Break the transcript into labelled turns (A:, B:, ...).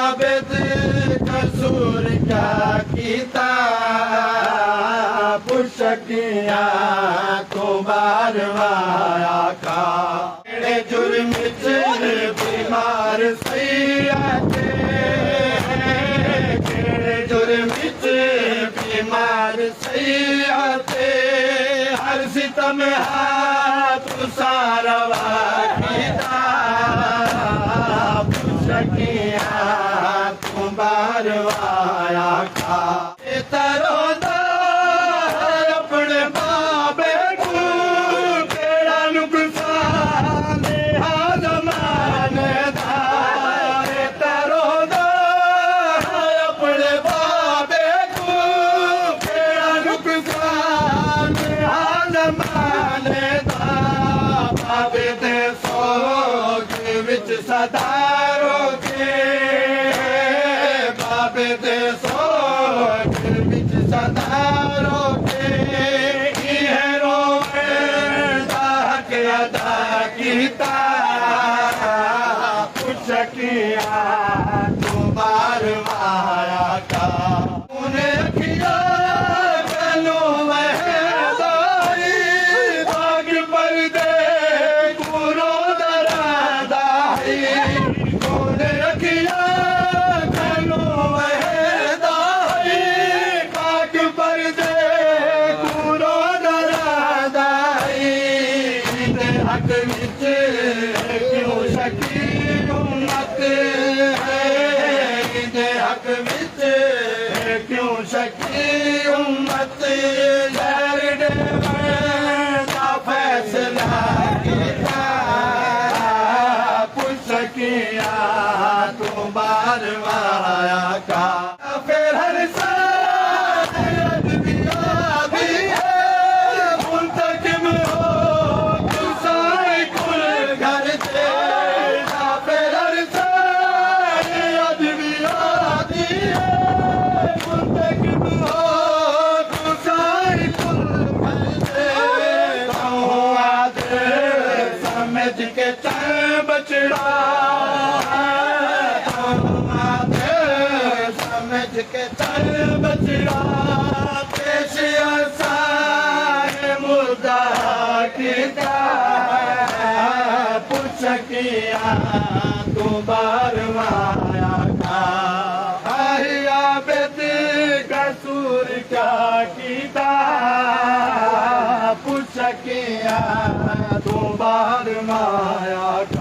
A: عابد قصور کیا کیتا پشکیاں تو باروایا کا کیڑے جرم چ بیمار سیاتے کیڑے جرم چ بیمار سیاتے ہر ستم ہاتھ ساروا کیتا پشکیاں تو باروایا کا ترو صدارو کے بابے دے سوچ وچ صدارو کے یہ روے حق ادا کیتا پشکیاں تو باروایا کا انہیں کیا گلو مہدائی باغ پر دے گورو حق وچ کیوں شکی امت ہے حق وچ کیوں شکی امت زہر ڈیوے دا فیصلہ کیتا پشکیاں تو باروایا کا پھر ہر کے چل بچڑا سمجھ کے چل بچڑا پیش آسان مردہ کیتا پشکیاں تو باروایا کا عابد قصور کیا کیتا پشکیاں تو باروایا کا